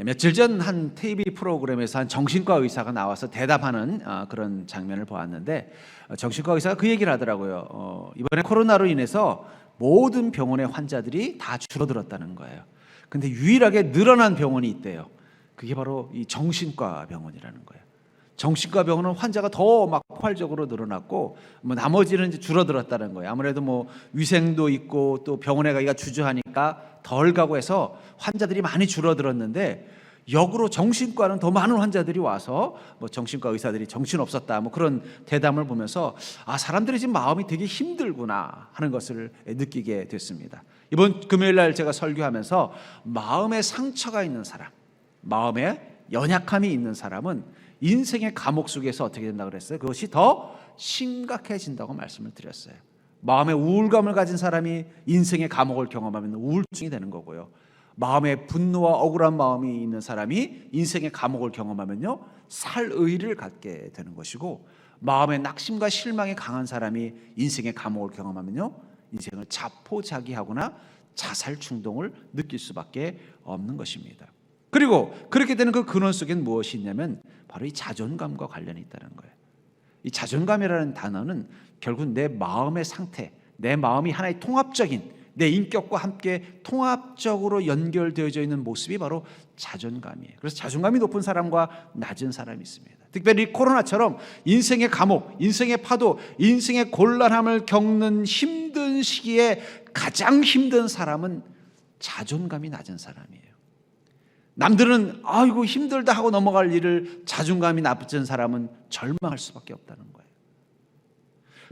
며칠 전 한 TV 프로그램에서 한 정신과 의사가 나와서 대답하는 그런 장면을 보았는데, 정신과 의사가 그 얘기를 하더라고요. 이번에 코로나로 인해서 모든 병원의 환자들이 다 줄어들었다는 거예요. 근데 유일하게 늘어난 병원이 있대요. 그게 바로 이 정신과 병원이라는 거예요. 정신과 병원은 환자가 더 막 폭발적으로 늘어났고, 나머지는 이제 줄어들었다는 거예요. 아무래도 위생도 있고 또 병원에 가기가 주저하니까 덜 가고 해서 환자들이 많이 줄어들었는데, 역으로 정신과는 더 많은 환자들이 와서 정신과 의사들이 정신없었다 그런 대담을 보면서 사람들이 지금 마음이 되게 힘들구나 하는 것을 느끼게 됐습니다. 이번 금요일 날 제가 설교하면서 마음에 상처가 있는 사람, 마음에 연약함이 있는 사람은 인생의 감옥 속에서 어떻게 된다고 그랬어요? 그것이 더 심각해진다고 말씀을 드렸어요. 마음에 우울감을 가진 사람이 인생의 감옥을 경험하면 우울증이 되는 거고요. 마음에 분노와 억울한 마음이 있는 사람이 인생의 감옥을 경험하면요, 살 의리를 갖게 되는 것이고, 마음에 낙심과 실망이 강한 사람이 인생의 감옥을 경험하면요, 인생을 자포자기하거나 자살 충동을 느낄 수밖에 없는 것입니다. 그리고 그렇게 되는 그 근원 속엔 무엇이 있냐면 바로 이 자존감과 관련이 있다는 거예요. 이 자존감이라는 단어는 결국 내 마음의 상태, 내 마음이 하나의 통합적인 내 인격과 함께 통합적으로 연결되어져 있는 모습이 바로 자존감이에요. 그래서 자존감이 높은 사람과 낮은 사람이 있습니다. 특별히 코로나처럼 인생의 감옥, 인생의 파도, 인생의 곤란함을 겪는 힘든 시기에 가장 힘든 사람은 자존감이 낮은 사람이에요. 남들은 아이고 힘들다 하고 넘어갈 일을 자존감이 낮은 사람은 절망할 수밖에 없다는 거예요.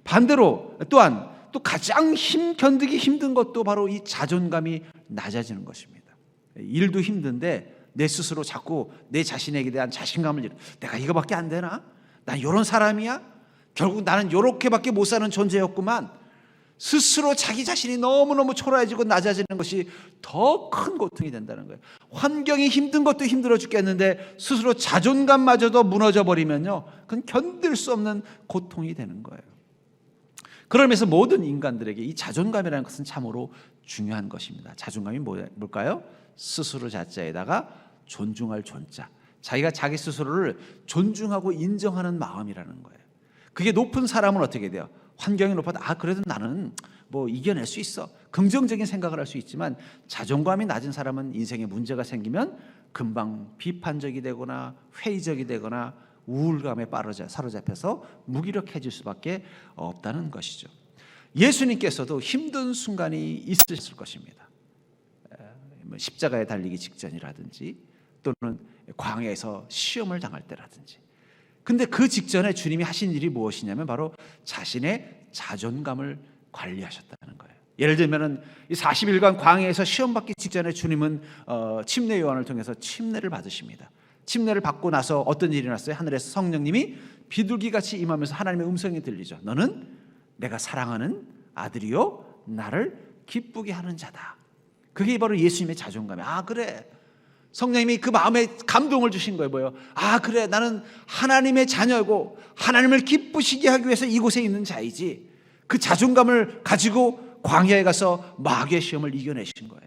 반대로 또한 또 가장 견디기 힘든 것도 바로 이 자존감이 낮아지는 것입니다. 일도 힘든데 내 스스로 자꾸 내 자신에게 대한 자신감을 내가 이거밖에 안 되나? 난 이런 사람이야? 결국 나는 이렇게밖에 못 사는 존재였구만. 스스로 자기 자신이 너무너무 초라해지고 낮아지는 것이 더 큰 고통이 된다는 거예요. 환경이 힘든 것도 힘들어 죽겠는데 스스로 자존감마저도 무너져 버리면요, 그건 견딜 수 없는 고통이 되는 거예요. 그러면서 모든 인간들에게 이 자존감이라는 것은 참으로 중요한 것입니다. 자존감이 뭘까요? 스스로 자자에다가 존중할 존자. 자기가 자기 스스로를 존중하고 인정하는 마음이라는 거예요. 그게 높은 사람은 어떻게 돼요? 환경이 높아도 그래도 나는 이겨낼 수 있어. 긍정적인 생각을 할 수 있지만, 자존감이 낮은 사람은 인생에 문제가 생기면 금방 비판적이 되거나 회의적이 되거나 우울감에 사로잡혀서 무기력해질 수밖에 없다는 것이죠. 예수님께서도 힘든 순간이 있으셨을 것입니다. 십자가에 달리기 직전이라든지 또는 광야에서 시험을 당할 때라든지. 근데 그 직전에 주님이 하신 일이 무엇이냐면 바로 자신의 자존감을 관리하셨다는 거예요. 예를 들면 이 40일간 광야에서 시험 받기 직전에 주님은 침례 요한을 통해서 침례를 받으십니다. 침례를 받고 나서 어떤 일이 났어요? 하늘에서 성령님이 비둘기같이 임하면서 하나님의 음성이 들리죠. 너는 내가 사랑하는 아들이요 나를 기쁘게 하는 자다. 그게 바로 예수님의 자존감이에요. 그래, 성령님이 그 마음에 감동을 주신 거예요. 뭐예요? 그래, 나는 하나님의 자녀고 하나님을 기쁘시게 하기 위해서 이곳에 있는 자이지. 그 자존감을 가지고 광야에 가서 마귀의 시험을 이겨내신 거예요.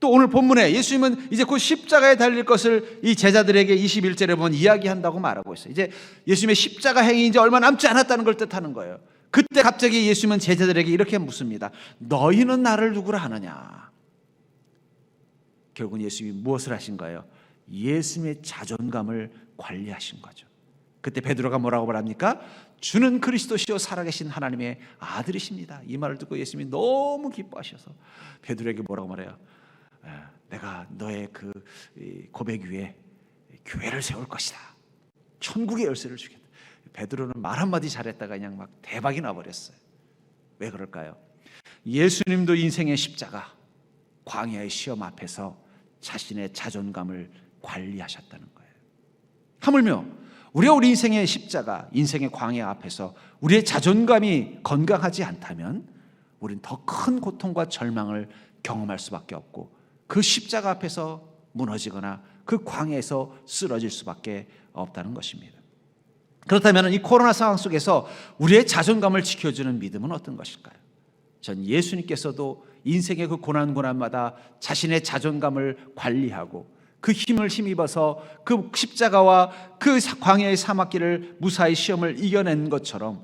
또 오늘 본문에 예수님은 이제 곧 십자가에 달릴 것을 이 제자들에게 21절에 보면 이야기한다고 말하고 있어요. 이제 예수님의 십자가 행이 이제 얼마 남지 않았다는 걸 뜻하는 거예요. 그때 갑자기 예수님은 제자들에게 이렇게 묻습니다. 너희는 나를 누구라 하느냐? 결국은 예수님이 무엇을 하신 거예요? 예수님의 자존감을 관리하신 거죠. 그때 베드로가 뭐라고 말합니까? 주는 그리스도시요 살아계신 하나님의 아들이십니다. 이 말을 듣고 예수님이 너무 기뻐하셔서 베드로에게 뭐라고 말해요? 내가 너의 그 고백 위에 교회를 세울 것이다. 천국의 열쇠를 주겠다. 베드로는 말 한마디 잘했다가 그냥 막 대박이 나버렸어요. 왜 그럴까요? 예수님도 인생의 십자가, 광야의 시험 앞에서 자신의 자존감을 관리하셨다는 거예요. 하물며 우리 인생의 십자가, 인생의 광야 앞에서 우리의 자존감이 건강하지 않다면 우리는 더 큰 고통과 절망을 경험할 수밖에 없고, 그 십자가 앞에서 무너지거나 그 광야에서 쓰러질 수밖에 없다는 것입니다. 그렇다면 이 코로나 상황 속에서 우리의 자존감을 지켜주는 믿음은 어떤 것일까요? 전 예수님께서도 인생의 그 고난마다 자신의 자존감을 관리하고 그 힘을 힘입어서 그 십자가와 그 광야의 사막길을 무사히 시험을 이겨낸 것처럼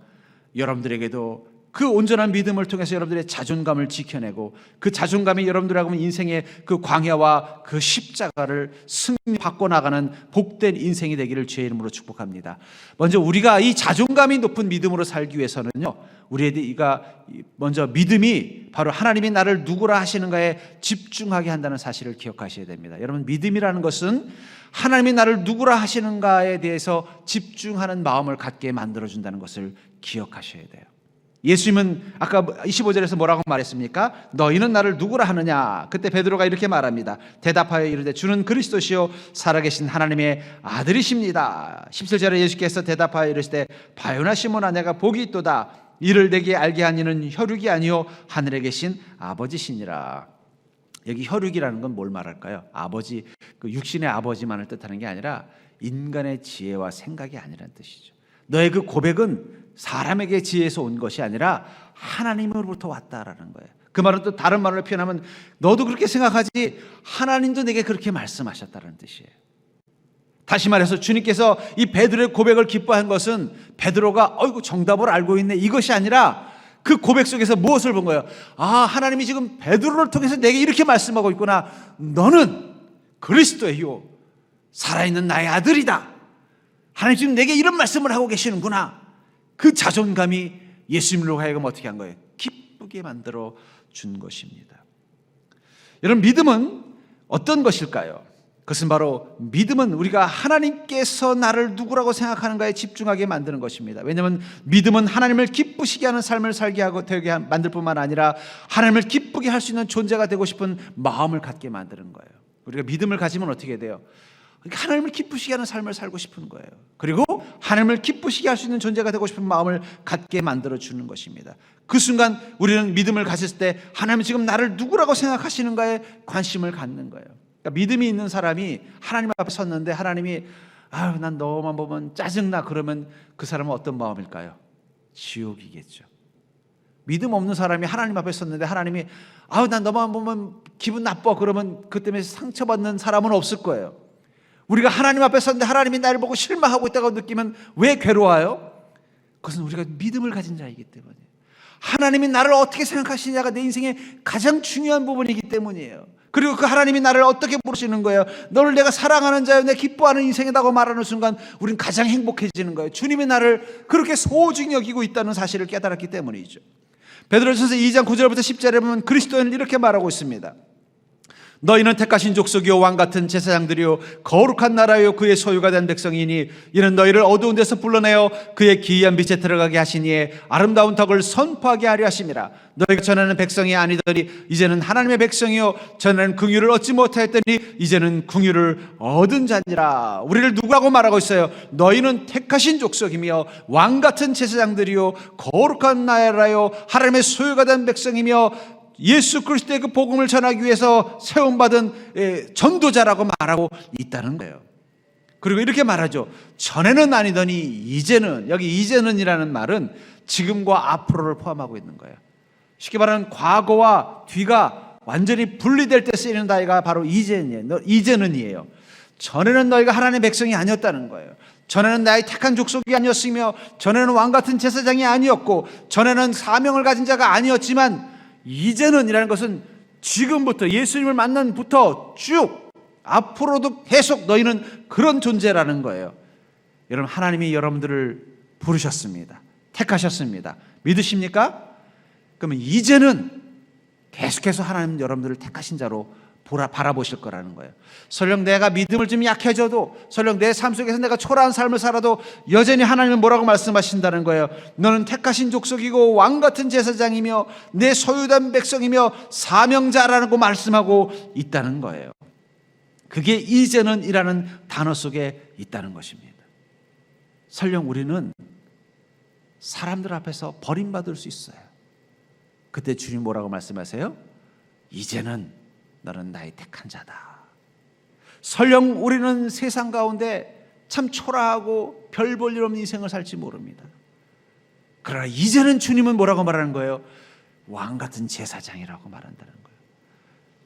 여러분들에게도 그 온전한 믿음을 통해서 여러분들의 자존감을 지켜내고 그 자존감이 여러분들하고 인생의 그 광야와 그 십자가를 승리받고 나가는 복된 인생이 되기를 주의 이름으로 축복합니다. 먼저 우리가 이 자존감이 높은 믿음으로 살기 위해서는요, 우리가 먼저 믿음이 바로 하나님이 나를 누구라 하시는가에 집중하게 한다는 사실을 기억하셔야 됩니다. 여러분, 믿음이라는 것은 하나님이 나를 누구라 하시는가에 대해서 집중하는 마음을 갖게 만들어준다는 것을 기억하셔야 돼요. 예수님은 아까 25절에서 뭐라고 말했습니까? 너희는 나를 누구라 하느냐? 그때 베드로가 이렇게 말합니다. 대답하여 이르되 주는 그리스도시요 살아계신 하나님의 아들이십니다. 17절에 예수께서 대답하여 이르시되 바요나 시몬아 내가 복이 있도다. 이를 내게 알게 한 이는 혈육이 아니요 하늘에 계신 아버지시니라. 여기 혈육이라는 건 뭘 말할까요? 아버지, 그 육신의 아버지만을 뜻하는 게 아니라 인간의 지혜와 생각이 아니라는 뜻이죠. 너의 그 고백은 사람에게 지혜에서 온 것이 아니라 하나님으로부터 왔다라는 거예요. 그 말은 또 다른 말로 표현하면 너도 그렇게 생각하지 하나님도 내게 그렇게 말씀하셨다는 뜻이에요. 다시 말해서 주님께서 이 베드로의 고백을 기뻐한 것은 베드로가 정답을 알고 있네 이것이 아니라 그 고백 속에서 무엇을 본 거예요? 아, 하나님이 지금 베드로를 통해서 내게 이렇게 말씀하고 있구나. 너는 그리스도예요. 살아있는 나의 아들이다. 하나님 지금 내게 이런 말씀을 하고 계시는구나. 그 자존감이 예수님으로 하여금 어떻게 한 거예요? 기쁘게 만들어 준 것입니다. 여러분, 믿음은 어떤 것일까요? 그것은 바로 믿음은 우리가 하나님께서 나를 누구라고 생각하는가에 집중하게 만드는 것입니다. 왜냐하면 믿음은 하나님을 기쁘시게 하는 삶을 살게 하고 되게 만들 뿐만 아니라 하나님을 기쁘게 할 수 있는 존재가 되고 싶은 마음을 갖게 만드는 거예요. 우리가 믿음을 가지면 어떻게 돼요? 하나님을 기쁘시게 하는 삶을 살고 싶은 거예요. 그리고 하나님을 기쁘시게 할 수 있는 존재가 되고 싶은 마음을 갖게 만들어주는 것입니다. 그 순간 우리는 믿음을 가졌을 때 하나님은 지금 나를 누구라고 생각하시는가에 관심을 갖는 거예요. 그러니까 믿음이 있는 사람이 하나님 앞에 섰는데 하나님이 난 너만 보면 짜증나 그러면 그 사람은 어떤 마음일까요? 지옥이겠죠. 믿음 없는 사람이 하나님 앞에 섰는데 하나님이 난 너만 보면 기분 나빠 그러면 그 때문에 상처받는 사람은 없을 거예요. 우리가 하나님 앞에 섰는데 하나님이 나를 보고 실망하고 있다고 느끼면 왜 괴로워요? 그것은 우리가 믿음을 가진 자이기 때문이에요. 하나님이 나를 어떻게 생각하시냐가 내 인생의 가장 중요한 부분이기 때문이에요. 그리고 그 하나님이 나를 어떻게 부르시는 거예요? 너를 내가 사랑하는 자요 내 기뻐하는 인생이라고 말하는 순간 우린 가장 행복해지는 거예요. 주님이 나를 그렇게 소중히 여기고 있다는 사실을 깨달았기 때문이죠. 베드로전서 2장 9절부터 10절에 보면 그리스도인을 이렇게 말하고 있습니다. 너희는 택하신 족속이요 왕같은 제사장들이요 거룩한 나라요 그의 소유가 된 백성이니 이는 너희를 어두운 데서 불러내어 그의 기이한 빛에 들어가게 하시니에 아름다운 덕을 선포하게 하려 하심이라. 너희가 전에는 백성이 아니더니 이제는 하나님의 백성이요 전에는 긍휼을 얻지 못하였더니 이제는 긍휼을 얻은 자니라. 우리를 누구라고 말하고 있어요? 너희는 택하신 족속이며 왕같은 제사장들이요 거룩한 나라요 하나님의 소유가 된 백성이며 예수 그리스도의 그 복음을 전하기 위해서 세움받은 전도자라고 말하고 있다는 거예요. 그리고 이렇게 말하죠. 전에는 아니더니 이제는, 여기 이제는이라는 말은 지금과 앞으로를 포함하고 있는 거예요. 쉽게 말하면 과거와 뒤가 완전히 분리될 때 쓰이는 단어가 바로 이제는이에요. 전에는 너희가 하나님의 백성이 아니었다는 거예요. 전에는 나의 택한 족속이 아니었으며 전에는 왕같은 제사장이 아니었고 전에는 사명을 가진 자가 아니었지만 이제는이라는 것은 지금부터 예수님을 만난부터 쭉 앞으로도 계속 너희는 그런 존재라는 거예요. 여러분, 하나님이 여러분들을 부르셨습니다. 택하셨습니다. 믿으십니까? 그러면 이제는 계속해서 하나님 여러분들을 택하신 자로 바라보실 거라는 거예요. 설령 내가 믿음을 좀 약해져도, 설령 내 삶 속에서 내가 초라한 삶을 살아도 여전히 하나님은 뭐라고 말씀하신다는 거예요? 너는 택하신 족속이고 왕같은 제사장이며 내 소유된 백성이며 사명자라고 말씀하고 있다는 거예요. 그게 이제는 이라는 단어 속에 있다는 것입니다. 설령 우리는 사람들 앞에서 버림받을 수 있어요. 그때 주님 뭐라고 말씀하세요? 이제는 너는 나의 택한 자다. 설령 우리는 세상 가운데 참 초라하고 별 볼 일 없는 인생을 살지 모릅니다. 그러나 이제는 주님은 뭐라고 말하는 거예요? 왕같은 제사장이라고 말한다는 거예요.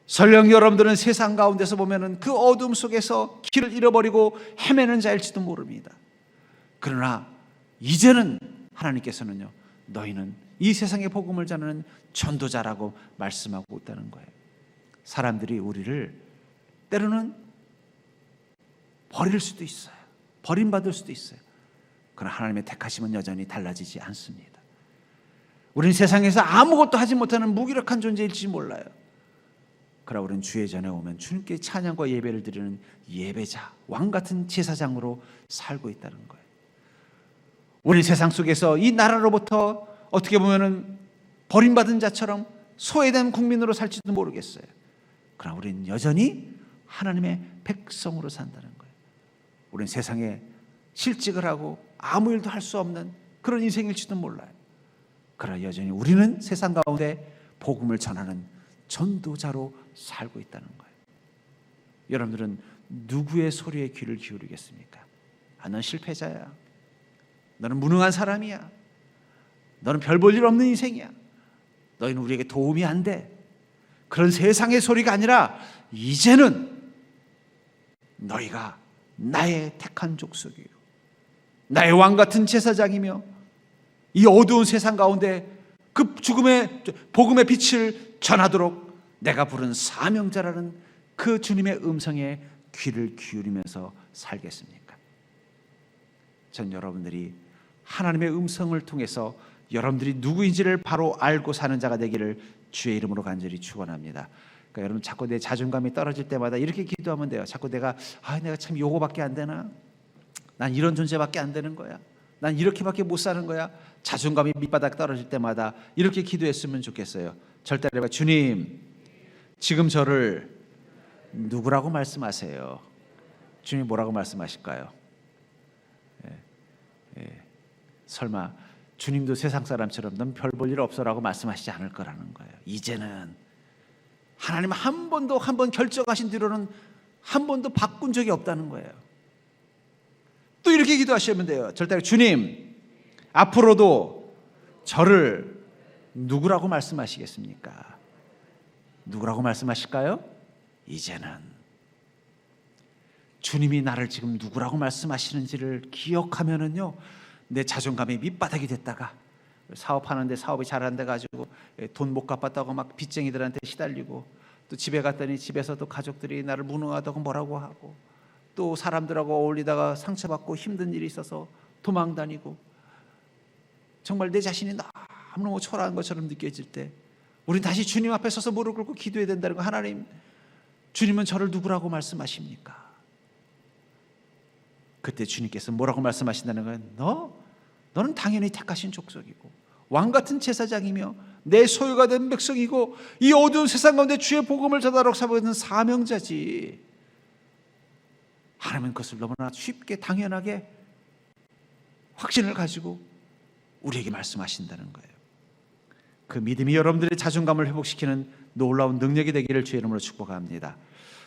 설령 여러분들은 세상 가운데서 보면은 그 어둠 속에서 길을 잃어버리고 헤매는 자일지도 모릅니다. 그러나 이제는 하나님께서는요, 너희는 이 세상의 복음을 전하는 전도자라고 말씀하고 있다는 거예요. 사람들이 우리를 때로는 버릴 수도 있어요. 버림받을 수도 있어요. 그러나 하나님의 택하심은 여전히 달라지지 않습니다. 우리는 세상에서 아무것도 하지 못하는 무기력한 존재일지 몰라요. 그러나 우리는 주의 전에 오면 주님께 찬양과 예배를 드리는 예배자, 왕같은 제사장으로 살고 있다는 거예요. 우리 세상 속에서 이 나라로부터 어떻게 보면은 버림받은 자처럼 소외된 국민으로 살지도 모르겠어요. 그러나 우리는 여전히 하나님의 백성으로 산다는 거예요. 우리는 세상에 실직을 하고 아무 일도 할 수 없는 그런 인생일지도 몰라요. 그러나 여전히 우리는 세상 가운데 복음을 전하는 전도자로 살고 있다는 거예요. 여러분들은 누구의 소리에 귀를 기울이겠습니까? 넌 실패자야. 너는 무능한 사람이야. 너는 별 볼 일 없는 인생이야. 너희는 우리에게 도움이 안 돼. 그런 세상의 소리가 아니라 이제는 너희가 나의 택한 족속이요, 나의 왕같은 제사장이며 이 어두운 세상 가운데 그 죽음의 복음의 빛을 전하도록 내가 부른 사명자라는 그 주님의 음성에 귀를 기울이면서 살겠습니까? 전 여러분들이 하나님의 음성을 통해서 여러분들이 누구인지를 바로 알고 사는 자가 되기를 주의 이름으로 간절히 축원합니다. 그러니까 여러분 자꾸 내 자존감이 떨어질 때마다 이렇게 기도하면 돼요. 자꾸 내가 참 요거밖에 안 되나? 난 이런 존재밖에 안 되는 거야. 난 이렇게밖에 못 사는 거야. 자존감이 밑바닥 떨어질 때마다 이렇게 기도했으면 좋겠어요. 절대로 주님, 지금 저를 누구라고 말씀하세요? 주님 뭐라고 말씀하실까요? 설마 주님도 세상 사람처럼 넌 별 볼 일 없어라고 말씀하시지 않을 거라는 거예요. 이제는 하나님 한 번 결정하신 뒤로는 한 번도 바꾼 적이 없다는 거예요. 또 이렇게 기도하시면 돼요. 절대 주님, 앞으로도 저를 누구라고 말씀하시겠습니까? 누구라고 말씀하실까요? 이제는 주님이 나를 지금 누구라고 말씀하시는지를 기억하면은요, 내 자존감이 밑바닥이 됐다가 사업하는데 사업이 잘 안 돼가지고 돈 못 갚았다고 막 빚쟁이들한테 시달리고, 또 집에 갔더니 집에서도 가족들이 나를 무능하다고 뭐라고 하고, 또 사람들하고 어울리다가 상처받고 힘든 일이 있어서 도망다니고, 정말 내 자신이 너무 초라한 것처럼 느껴질 때 우리는 다시 주님 앞에 서서 무릎 꿇고 기도해야 된다는 거. 하나님, 주님은 저를 누구라고 말씀하십니까? 그때 주님께서 뭐라고 말씀하신다는 거예요? 너는 당연히 택하신 족속이고 왕같은 제사장이며 내 소유가 된 백성이고 이 어두운 세상 가운데 주의 복음을 전하도록 삼고 있는 사명자지. 하나님은 그것을 너무나 쉽게 당연하게 확신을 가지고 우리에게 말씀하신다는 거예요. 그 믿음이 여러분들의 자존감을 회복시키는 놀라운 능력이 되기를 주의 이름으로 축복합니다.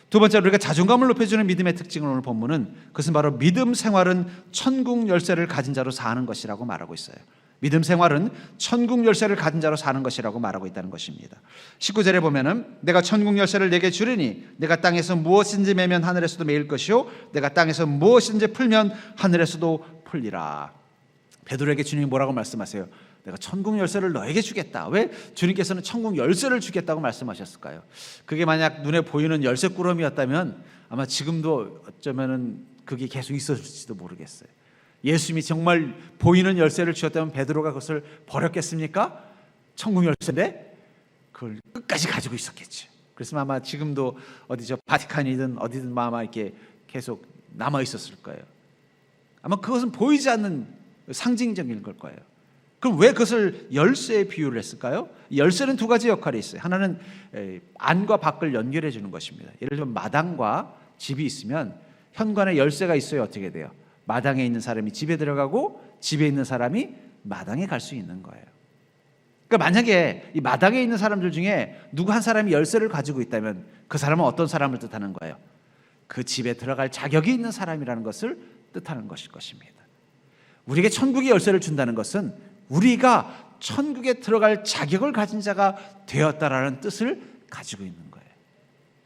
두 번째로 우리가 자존감을 높여주는 믿음의 특징을 오늘 본문은, 그것은 바로 믿음 생활은 천국 열쇠를 가진 자로 사는 것이라고 말하고 있어요. 믿음 생활은 천국 열쇠를 가진 자로 사는 것이라고 말하고 있다는 것입니다. 19절에 보면은 내가 천국 열쇠를 내게 주리니 내가 땅에서 무엇인지 매면 하늘에서도 매일 것이요 내가 땅에서 무엇인지 풀면 하늘에서도 풀리라. 베드로에게 주님이 뭐라고 말씀하세요? 내가 천국 열쇠를 너에게 주겠다. 왜 주님께서는 천국 열쇠를 주겠다고 말씀하셨을까요? 그게 만약 눈에 보이는 열쇠 꾸러미였다면 아마 지금도 어쩌면은 그게 계속 있었을지도 모르겠어요. 예수님이 정말 보이는 열쇠를 주셨다면 베드로가 그것을 버렸겠습니까? 천국 열쇠인데 그걸 끝까지 가지고 있었겠죠. 그래서 아마 지금도 어디죠, 바티칸이든 어디든 아마 이렇게 계속 남아 있었을 거예요. 아마 그것은 보이지 않는 상징적인 걸 거예요. 그럼 왜 그것을 열쇠에 비유를 했을까요? 열쇠는 두 가지 역할이 있어요. 하나는 안과 밖을 연결해 주는 것입니다. 예를 들면 마당과 집이 있으면 현관에 열쇠가 있어야 어떻게 돼요? 마당에 있는 사람이 집에 들어가고 집에 있는 사람이 마당에 갈 수 있는 거예요. 그러니까 만약에 이 마당에 있는 사람들 중에 누구 한 사람이 열쇠를 가지고 있다면 그 사람은 어떤 사람을 뜻하는 거예요? 그 집에 들어갈 자격이 있는 사람이라는 것을 뜻하는 것일 것입니다. 우리에게 천국의 열쇠를 준다는 것은 우리가 천국에 들어갈 자격을 가진 자가 되었다라는 뜻을 가지고 있는 거예요.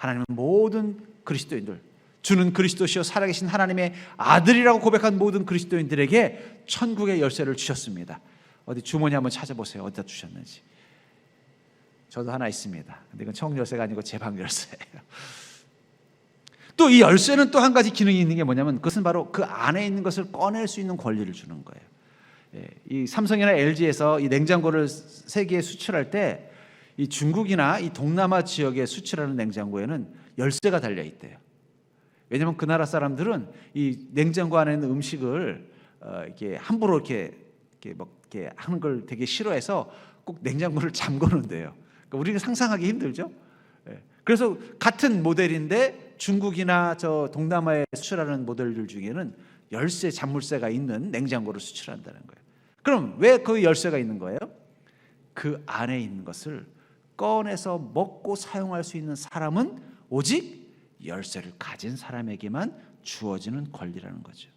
하나님은 모든 그리스도인들, 주는 그리스도시요 살아계신 하나님의 아들이라고 고백한 모든 그리스도인들에게 천국의 열쇠를 주셨습니다. 어디 주머니 한번 찾아보세요. 어디다 주셨는지. 저도 하나 있습니다. 근데 이건 천국 열쇠가 아니고 제 방 열쇠예요. 또 이 열쇠는 또 한 가지 기능이 있는 게 뭐냐면, 그것은 바로 그 안에 있는 것을 꺼낼 수 있는 권리를 주는 거예요. 이 삼성이나 LG에서 이 냉장고를 세계에 수출할 때 이 중국이나 이 동남아 지역에 수출하는 냉장고에는 열쇠가 달려 있대요. 왜냐하면 그 나라 사람들은 이 냉장고 안에 있는 음식을 이렇게 함부로 이렇게 하는 걸 되게 싫어해서 꼭 냉장고를 잠궈 놓는데요. 그러니까 우리가 상상하기 힘들죠. 그래서 같은 모델인데 중국이나 저 동남아에 수출하는 모델들 중에는 열쇠, 잔물쇠가 있는 냉장고를 수출한다는 거예요. 그럼 왜 그 열쇠가 있는 거예요? 그 안에 있는 것을 꺼내서 먹고 사용할 수 있는 사람은 오직 열쇠를 가진 사람에게만 주어지는 권리라는 거죠.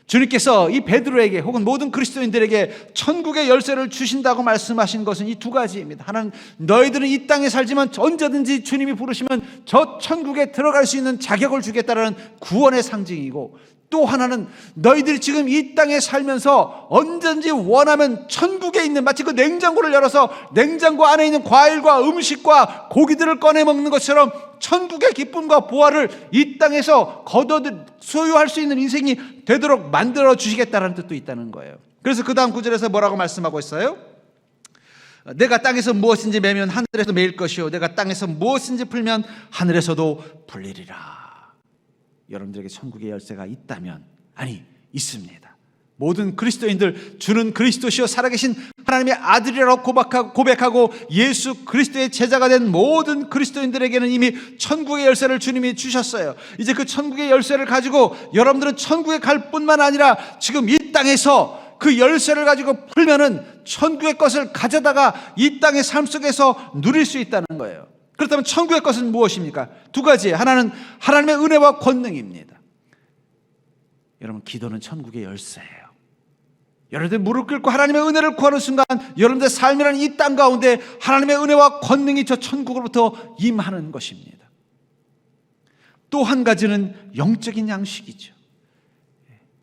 주님께서 이 베드로에게 혹은 모든 그리스도인들에게 천국의 열쇠를 주신다고 말씀하신 것은 이 두 가지입니다. 하나는 너희들은 이 땅에 살지만 언제든지 주님이 부르시면 저 천국에 들어갈 수 있는 자격을 주겠다라는 구원의 상징이고, 또 하나는 너희들이 지금 이 땅에 살면서 언제든지 원하면 천국에 있는, 마치 그 냉장고를 열어서 냉장고 안에 있는 과일과 음식과 고기들을 꺼내 먹는 것처럼 천국의 기쁨과 보화를 이 땅에서 거둬 소유할 수 있는 인생이 되도록 만들어 주시겠다는 뜻도 있다는 거예요. 그래서 그 다음 구절에서 뭐라고 말씀하고 있어요? 내가 땅에서 무엇인지 매면 하늘에서 매일 것이요 내가 땅에서 무엇인지 풀면 하늘에서도 풀리리라. 여러분들에게 천국의 열쇠가 있다면, 아니 있습니다. 모든 그리스도인들, 주는 그리스도시요 살아계신 하나님의 아들이라고 고백하고 예수 그리스도의 제자가 된 모든 그리스도인들에게는 이미 천국의 열쇠를 주님이 주셨어요. 이제 그 천국의 열쇠를 가지고 여러분들은 천국에 갈 뿐만 아니라 지금 이 땅에서 그 열쇠를 가지고 풀면은 천국의 것을 가져다가 이 땅의 삶 속에서 누릴 수 있다는 거예요. 그렇다면 천국의 것은 무엇입니까? 두 가지. 하나는 하나님의 은혜와 권능입니다. 여러분, 기도는 천국의 열쇠예요. 여러분들 무릎 꿇고 하나님의 은혜를 구하는 순간 여러분들의 삶이라는 이 땅 가운데 하나님의 은혜와 권능이 저 천국으로부터 임하는 것입니다. 또 한 가지는 영적인 양식이죠.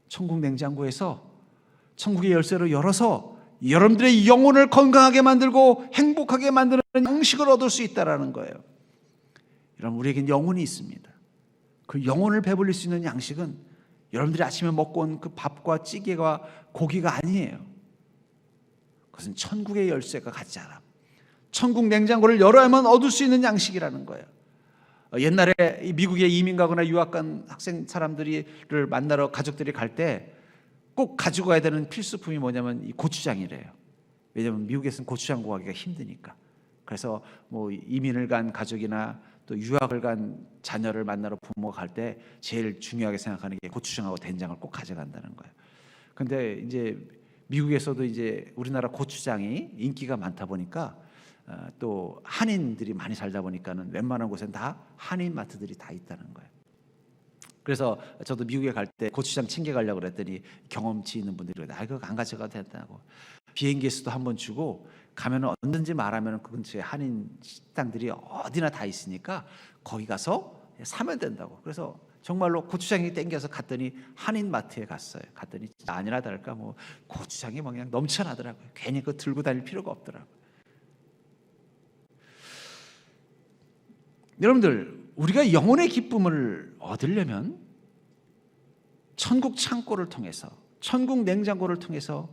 천국 냉장고에서 천국의 열쇠를 열어서 여러분들의 영혼을 건강하게 만들고 행복하게 만드는 양식을 얻을 수 있다는 거예요. 여러분, 우리에겐 영혼이 있습니다. 그 영혼을 배불릴 수 있는 양식은 여러분들이 아침에 먹고 온 그 밥과 찌개와 고기가 아니에요. 그것은 천국의 열쇠가 가짜라. 천국 냉장고를 열어야만 얻을 수 있는 양식이라는 거예요. 옛날에 미국에 이민 가거나 유학 간 학생 사람들을 만나러 가족들이 갈 때 꼭 가지고 가야 되는 필수품이 뭐냐면 이 고추장이래요. 왜냐하면 미국에서는 고추장 구하기가 힘드니까. 그래서 뭐 이민을 간 가족이나 또 유학을 간 자녀를 만나러 부모가 갈 때 제일 중요하게 생각하는 게 고추장하고 된장을 꼭 가져간다는 거예요. 근데 이제 미국에서도 이제 우리나라 고추장이 인기가 많다 보니까 또 한인들이 많이 살다 보니까는 웬만한 곳엔 다 한인 마트들이 다 있다는 거예요. 그래서 저도 미국에 갈 때 고추장 챙겨가려고 그랬더니 경험치 있는 분들이 그거 안 가져가도 된다고. 비행기에서도 한번 주고 가면은 언제든지 말하면 그 근처에 한인 식당들이 어디나 다 있으니까 거기 가서 사면 된다고. 그래서 정말로 고추장이 땡겨서 갔더니 한인 마트에 갔어요. 갔더니 아니나 다를까 뭐 고추장이 뭐 그냥 넘쳐나더라고요. 괜히 그거 들고 다닐 필요가 없더라고요. 여러분들, 우리가 영혼의 기쁨을 얻으려면 천국 창고를 통해서, 천국 냉장고를 통해서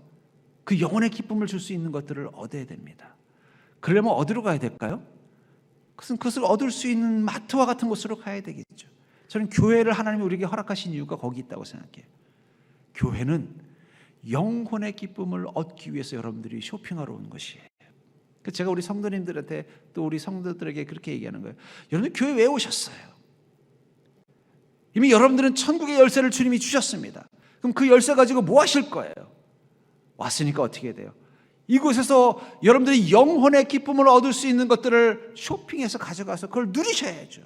그 영혼의 기쁨을 줄 수 있는 것들을 얻어야 됩니다. 그러려면 어디로 가야 될까요? 그것을 얻을 수 있는 마트와 같은 곳으로 가야 되겠죠. 저는 교회를 하나님이 우리에게 허락하신 이유가 거기 있다고 생각해요. 교회는 영혼의 기쁨을 얻기 위해서 여러분들이 쇼핑하러 온 것이에요. 제가 우리 성도님들한테 또 우리 성도들에게 그렇게 얘기하는 거예요. 여러분, 교회 왜 오셨어요? 이미 여러분들은 천국의 열쇠를 주님이 주셨습니다. 그럼 그 열쇠 가지고 뭐 하실 거예요? 왔으니까 어떻게 돼요? 이곳에서 여러분들이 영혼의 기쁨을 얻을 수 있는 것들을 쇼핑해서 가져가서 그걸 누리셔야죠.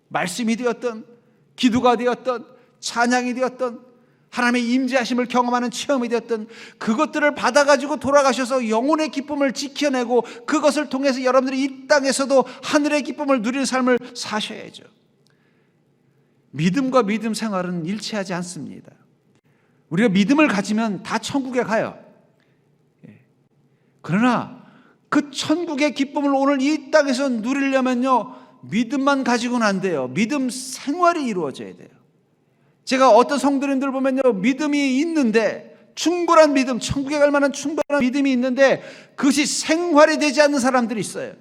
말씀이 되었던, 기도가 되었던, 찬양이 되었던, 하나님의 임재하심을 경험하는 체험이 되었던 그것들을 받아가지고 돌아가셔서 영혼의 기쁨을 지켜내고 그것을 통해서 여러분들이 이 땅에서도 하늘의 기쁨을 누리는 삶을 사셔야죠. 믿음과 믿음 생활은 일치하지 않습니다. 우리가 믿음을 가지면 다 천국에 가요. 그러나 그 천국의 기쁨을 오늘 이 땅에서 누리려면요, 믿음만 가지고는 안 돼요. 믿음 생활이 이루어져야 돼요. 제가 어떤 성도님들 보면요, 믿음이 있는데, 충분한 믿음, 천국에 갈 만한 충분한 믿음이 있는데 그것이 생활이 되지 않는 사람들이 있어요.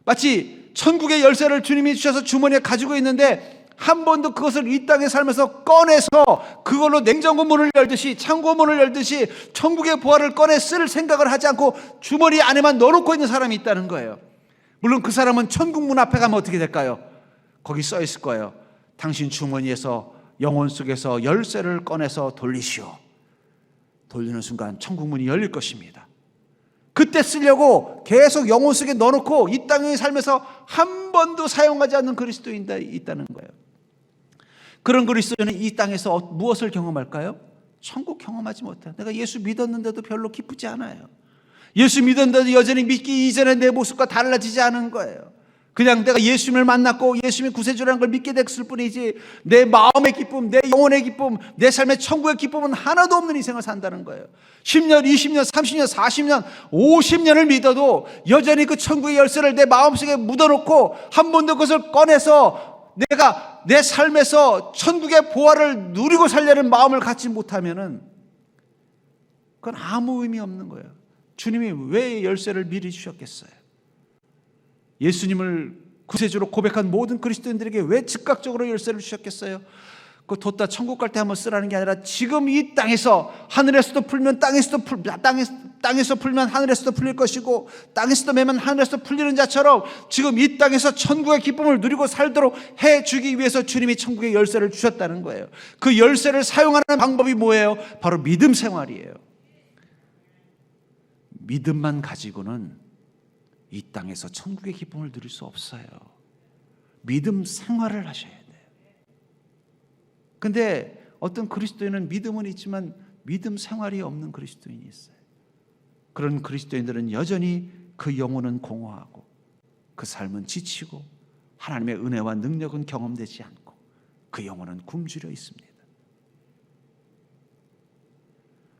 마치 천국의 열쇠를 주님이 주셔서 주머니에 가지고 있는데 한 번도 그것을 이 땅에 살면서 꺼내서 그걸로 냉장고 문을 열듯이, 창고 문을 열듯이 천국의 보화를 꺼내 쓸 생각을 하지 않고 주머니 안에만 넣어놓고 있는 사람이 있다는 거예요. 물론 그 사람은 천국 문 앞에 가면 어떻게 될까요? 거기 써 있을 거예요. 당신 주머니에서, 영혼 속에서 열쇠를 꺼내서 돌리시오. 돌리는 순간 천국 문이 열릴 것입니다. 그때 쓰려고 계속 영혼 속에 넣어놓고 이 땅에 살면서 한 번도 사용하지 않는 그리스도인들이 있다는 거예요. 그런 그리스도인은 이 땅에서 무엇을 경험할까요? 천국 경험하지 못해요. 내가 예수 믿었는데도 별로 기쁘지 않아요. 예수 믿었는데도 여전히 믿기 이전에 내 모습과 달라지지 않은 거예요. 그냥 내가 예수님을 만났고 예수님이 구세주라는 걸 믿게 됐을 뿐이지 내 마음의 기쁨, 내 영혼의 기쁨, 내 삶의 천국의 기쁨은 하나도 없는 인생을 산다는 거예요. 10년, 20년, 30년, 40년, 50년을 믿어도 여전히 그 천국의 열쇠를 내 마음속에 묻어놓고 한 번도 그것을 꺼내서 내가 내 삶에서 천국의 보화를 누리고 살려는 마음을 갖지 못하면은 그건 아무 의미 없는 거예요. 주님이 왜 열쇠를 미리 주셨겠어요? 예수님을 구세주로 고백한 모든 그리스도인들에게 왜 즉각적으로 열쇠를 주셨겠어요? 그거 뒀다 천국 갈 때 한번 쓰라는 게 아니라 지금 이 땅에서, 하늘에서도 풀면 땅에서 풀면 하늘에서도 풀릴 것이고 땅에서도 매면 하늘에서도 풀리는 자처럼 지금 이 땅에서 천국의 기쁨을 누리고 살도록 해주기 위해서 주님이 천국의 열쇠를 주셨다는 거예요. 그 열쇠를 사용하는 방법이 뭐예요? 바로 믿음 생활이에요. 믿음만 가지고는 이 땅에서 천국의 기쁨을 누릴 수 없어요. 믿음 생활을 하셔야 돼요. 근데 어떤 그리스도인은 믿음은 있지만 믿음 생활이 없는 그리스도인이 있어요. 그런 그리스도인들은 여전히 그 영혼은 공허하고 그 삶은 지치고 하나님의 은혜와 능력은 경험되지 않고 그 영혼은 굶주려 있습니다.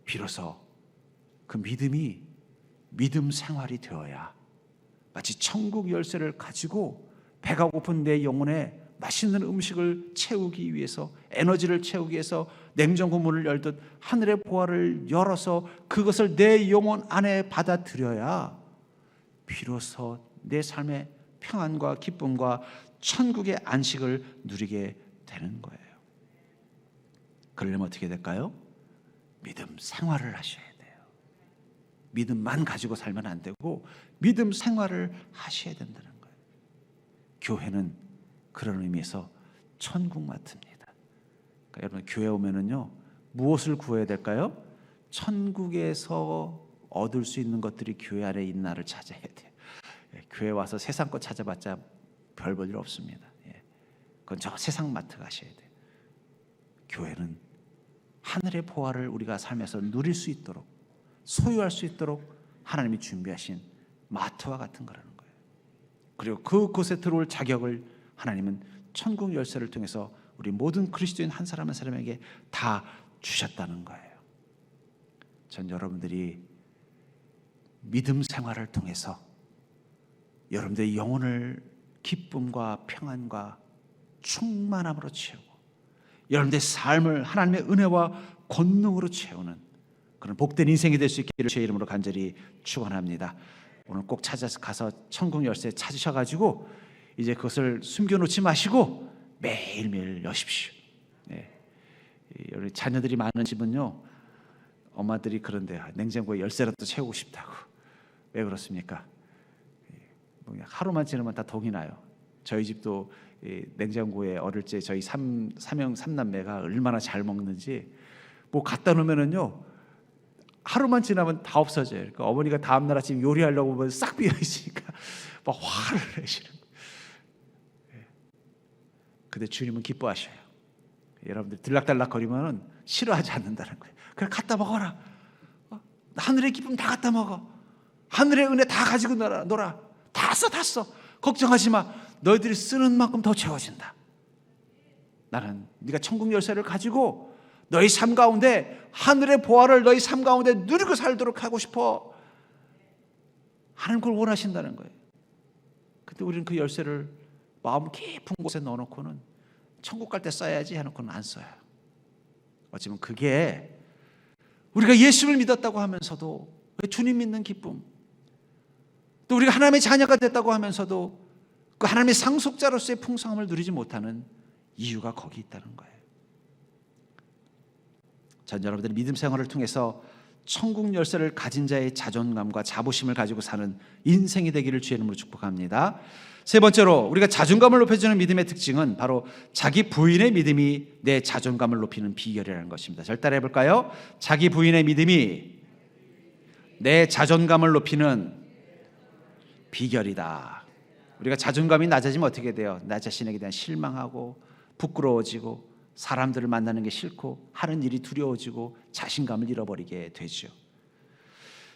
비로소 그 믿음이 믿음 생활이 되어야 마치 천국 열쇠를 가지고 배가 고픈 내 영혼에 맛있는 음식을 채우기 위해서, 에너지를 채우기 위해서 냉장고 문을 열듯 하늘의 보화를 열어서 그것을 내 영혼 안에 받아들여야 비로소 내 삶의 평안과 기쁨과 천국의 안식을 누리게 되는 거예요. 그러려면 어떻게 될까요? 믿음 생활을 하셔야 돼요. 믿음만 가지고 살면 안 되고 믿음 생활을 하셔야 된다는 거예요. 교회는 그런 의미에서 천국 마트입니다. 그러니까 여러분 교회 오면은요, 무엇을 구해야 될까요? 천국에서 얻을 수 있는 것들이 교회 안에 있나를 찾아야 돼요. 교회 와서 세상 것 찾아봤자 별 볼 일 없습니다. 그건 저 세상 마트 가셔야 돼요. 교회는 하늘의 보화를 우리가 삶에서 누릴 수 있도록, 소유할 수 있도록 하나님이 준비하신 마트와 같은 거라는 거예요. 그리고 그곳에 들어올 자격을 하나님은 천국 열쇠를 통해서 우리 모든 그리스도인 한 사람 한 사람에게 다 주셨다는 거예요. 전 여러분들이 믿음 생활을 통해서 여러분들의 영혼을 기쁨과 평안과 충만함으로 채우고 여러분들의 삶을 하나님의 은혜와 권능으로 채우는 그런 복된 인생이 될 수 있기를 주의 이름으로 간절히 축원합니다. 오늘 꼭 찾아서 가서 천국 열쇠 찾으셔가지고 이제 그것을 숨겨놓지 마시고 매일매일 여십시오. 우리 자녀들이 많은 집은요, 엄마들이 그런데 냉장고에 열쇠라도 채우고 싶다고. 왜 그렇습니까? 하루만 지나면 다 동이 나요. 저희 집도 냉장고에 어릴 때 저희 삼남매가 얼마나 잘 먹는지 뭐 갖다 놓으면은요, 하루만 지나면 다 없어져요. 그러니까 어머니가 다음날 아침 요리하려고 보면 싹 비어 있으니까 막 화를 내시는 거예요. 근데 주님은 기뻐하셔요. 여러분들 들락달락거리면은 싫어하지 않는다는 거예요. 그래, 갖다 먹어라. 하늘의 기쁨 다 갖다 먹어. 하늘의 은혜 다 가지고 놀아. 다 써. 걱정하지 마. 너희들이 쓰는 만큼 더 채워진다. 나는 네가 천국 열쇠를 가지고 너희 삶 가운데 하늘의 보화를 너희 삶 가운데 누리고 살도록 하고 싶어. 하나님 그걸 원하신다는 거예요. 근데 우리는 그 열쇠를 마음 깊은 곳에 넣어놓고는 천국 갈 때 써야지 해놓고는 안 써요. 어쩌면 그게 우리가 예수를 믿었다고 하면서도 왜 주님 믿는 기쁨, 또 우리가 하나님의 자녀가 됐다고 하면서도 그 하나님의 상속자로서의 풍성함을 누리지 못하는 이유가 거기 있다는 거예요. 전 여러분들이 믿음 생활을 통해서 천국 열쇠를 가진 자의 자존감과 자부심을 가지고 사는 인생이 되기를 주의 이름으로 축복합니다. 세 번째로 우리가 자존감을 높여주는 믿음의 특징은 바로 자기 부인의 믿음이 내 자존감을 높이는 비결이라는 것입니다. 절따라 해볼까요? 자기 부인의 믿음이 내 자존감을 높이는 비결이다. 우리가 자존감이 낮아지면 어떻게 돼요? 나 자신에게 대한 실망하고 부끄러워지고 사람들을 만나는 게 싫고 하는 일이 두려워지고 자신감을 잃어버리게 되죠.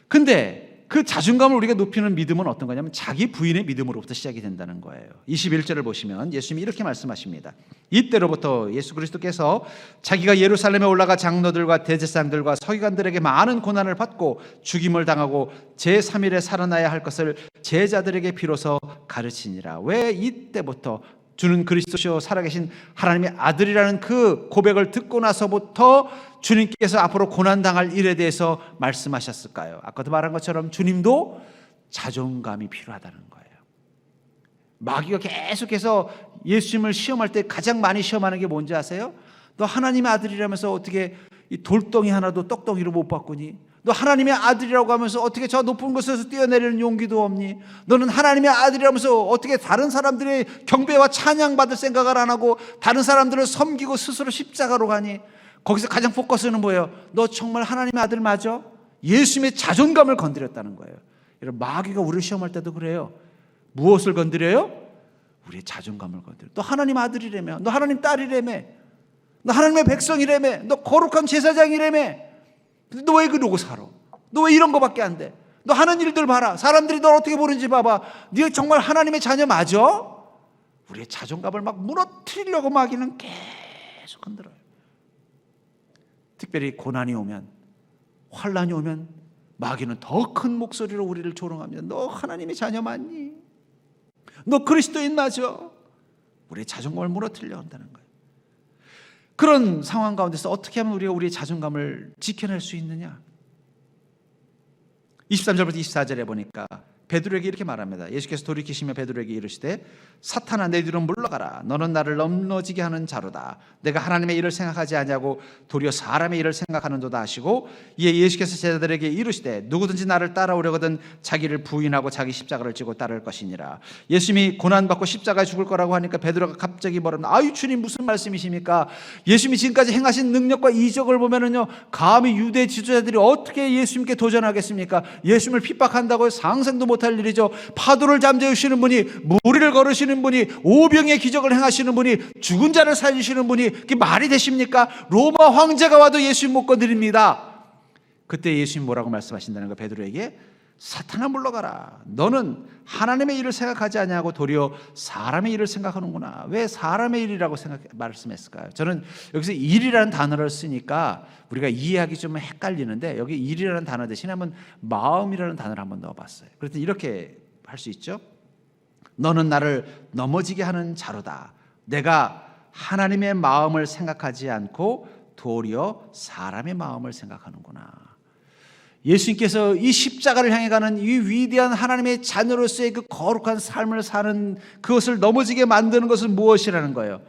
근데 그 자존감을 우리가 높이는 믿음은 어떤 거냐면 자기 부인의 믿음으로부터 시작이 된다는 거예요. 21절을 보시면 예수님이 이렇게 말씀하십니다. 이때로부터 예수 그리스도께서 자기가 예루살렘에 올라가 장로들과 대제사장들과 서기관들에게 많은 고난을 받고 죽임을 당하고 제3일에 살아나야 할 것을 제자들에게 비로소 가르치니라. 왜 이때부터 주는 그리스도시요 살아계신 하나님의 아들이라는 그 고백을 듣고 나서부터 주님께서 앞으로 고난당할 일에 대해서 말씀하셨을까요? 아까도 말한 것처럼 주님도 자존감이 필요하다는 거예요. 마귀가 계속해서 예수님을 시험할 때 가장 많이 시험하는 게 뭔지 아세요? 너 하나님의 아들이라면서 어떻게 이 돌덩이 하나도 떡덩이로 못 바꾸니? 너 하나님의 아들이라고 하면서 어떻게 저 높은 곳에서 뛰어내리는 용기도 없니? 너는 하나님의 아들이라면서 어떻게 다른 사람들의 경배와 찬양받을 생각을 안 하고 다른 사람들을 섬기고 스스로 십자가로 가니? 거기서 가장 포커스는 뭐예요? 너 정말 하나님의 아들 맞아? 예수님의 자존감을 건드렸다는 거예요. 여러분, 마귀가 우리를 시험할 때도 그래요. 무엇을 건드려요? 우리의 자존감을 건드려. 너 하나님 아들이라며, 너 하나님 딸이라며, 너 하나님의 백성이라며, 너 거룩한 제사장이라며. 너 왜 그러고 살아? 너 왜 이런 거밖에 안 돼? 너 하는 일들 봐라. 사람들이 널 어떻게 보는지 봐봐. 네가 정말 하나님의 자녀 맞아? 우리의 자존감을 막 무너뜨리려고 마귀는 계속 흔들어요. 특별히 고난이 오면, 환난이 오면 마귀는 더 큰 목소리로 우리를 조롱합니다. 너 하나님의 자녀 맞니? 너 그리스도인 맞아? 우리의 자존감을 무너뜨리려고 한다는 거예요. 그런 상황 가운데서 어떻게 하면 우리가 우리의 자존감을 지켜낼 수 있느냐? 23절부터 24절에 보니까 베드로에게 이렇게 말합니다. 예수께서 돌이키시며 베드로에게 이르시되 사탄아 내 뒤로 물러가라. 너는 나를 넘어지게 하는 자로다. 내가 하나님의 일을 생각하지 아니하고 도리어 사람의 일을 생각하는도다 하시고 이에 예수께서 제자들에게 이르시되 누구든지 나를 따라오려거든 자기를 부인하고 자기 십자가를 지고 따를 것이니라. 예수님이 고난받고 십자가에 죽을 거라고 하니까 베드로가 갑자기 뭐라면 아유 주님 무슨 말씀이십니까? 예수님이 지금까지 행하신 능력과 이적을 보면은요 감히 유대 지도자들이 어떻게 예수님께 도전하겠습니까? 예수님을 핍박한다고 상상도 못할 일이죠. 파도를 잠재우시는 분이, 무리를 걸으시는 분이, 오병의 기적을 행하시는 분이, 죽은 자를 살리시는 분이 그게 말이 되십니까? 로마 황제가 와도 예수님 못 건드립니다. 그때 예수님 뭐라고 말씀하신다는 거? 베드로에게 사탄아 물러가라. 너는 하나님의 일을 생각하지 아니하고 도리어 사람의 일을 생각하는구나. 왜 사람의 일이라고 말씀했을까요? 저는 여기서 일이라는 단어를 쓰니까 우리가 이해하기 좀 헷갈리는데 여기 일이라는 단어 대신에 한번 마음이라는 단어를 한번 넣어봤어요. 그랬더니 이렇게 할 수 있죠. 너는 나를 넘어지게 하는 자로다. 내가 하나님의 마음을 생각하지 않고 도리어 사람의 마음을 생각하는구나. 예수님께서 이 십자가를 향해 가는 이 위대한 하나님의 자녀로서의 그 거룩한 삶을 사는 그것을 넘어지게 만드는 것은 무엇이라는 거예요?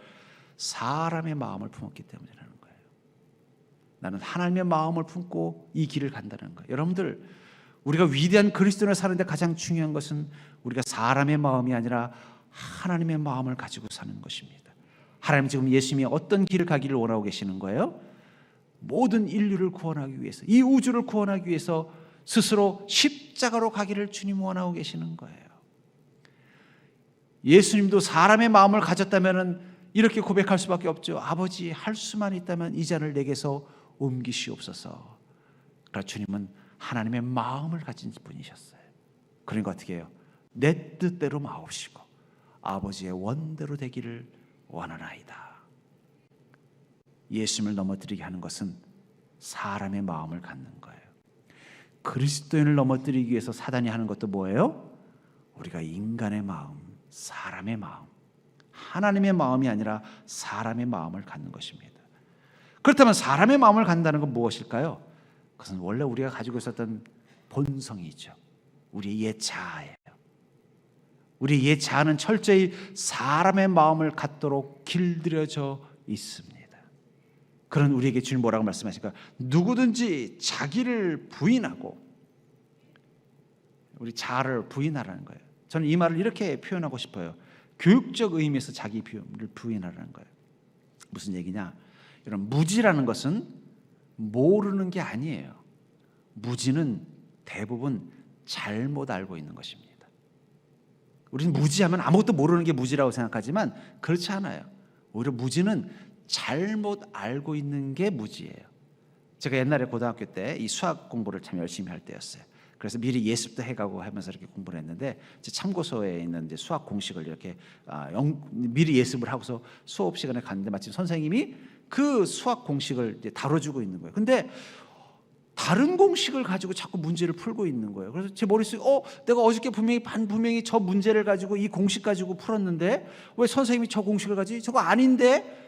사람의 마음을 품었기 때문이라는 거예요. 나는 하나님의 마음을 품고 이 길을 간다는 거예요. 여러분들, 우리가 위대한 그리스도인을 사는데 가장 중요한 것은 우리가 사람의 마음이 아니라 하나님의 마음을 가지고 사는 것입니다. 하나님 지금 예수님이 어떤 길을 가기를 원하고 계시는 거예요? 모든 인류를 구원하기 위해서, 이 우주를 구원하기 위해서 스스로 십자가로 가기를 주님 원하고 계시는 거예요. 예수님도 사람의 마음을 가졌다면 이렇게 고백할 수밖에 없죠. 아버지, 할 수만 있다면 이 잔을 내게서 옮기시옵소서. 그러나 주님은 하나님의 마음을 가진 분이셨어요. 그러니까 어떻게 해요? 내 뜻대로 마옵시고 아버지의 원대로 되기를 원하나이다. 예수님을 넘어뜨리게 하는 것은 사람의 마음을 갖는 거예요. 그리스도인을 넘어뜨리기 위해서 사단이 하는 것도 뭐예요? 우리가 인간의 마음, 사람의 마음, 하나님의 마음이 아니라 사람의 마음을 갖는 것입니다. 그렇다면 사람의 마음을 갖는다는 건 무엇일까요? 그것은 원래 우리가 가지고 있었던 본성이죠. 우리의 옛 자아예요. 우리의 옛 자아는 철저히 사람의 마음을 갖도록 길들여져 있습니다. 그런 우리에게 주님 뭐라고 말씀하실까? 누구든지 자기를 부인하고, 우리 자아를 부인하라는 거예요. 저는 이 말을 이렇게 표현하고 싶어요. 교육적 의미에서 자기 비움을 부인하라는 거예요. 무슨 얘기냐? 이런 무지라는 것은 모르는 게 아니에요. 무지는 대부분 잘못 알고 있는 것입니다. 우리는 무지하면 아무것도 모르는 게 무지라고 생각하지만 그렇지 않아요. 오히려 무지는 잘못 알고 있는 게 무지예요. 제가 옛날에 고등학교 때 이 수학 공부를 참 열심히 할 때였어요. 그래서 미리 예습도 해가고 하면서 이렇게 공부를 했는데, 참고서에 있는 이제 수학 공식을 이렇게 미리 예습을 하고서 수업 시간에 갔는데 마침 선생님이 그 수학 공식을 이제 다뤄주고 있는 거예요. 근데 다른 공식을 가지고 자꾸 문제를 풀고 있는 거예요. 그래서 제 머릿속에 내가 어저께 분명히 저 문제를 가지고 이 공식 가지고 풀었는데 왜 선생님이 저 공식을 가지고 저거 아닌데?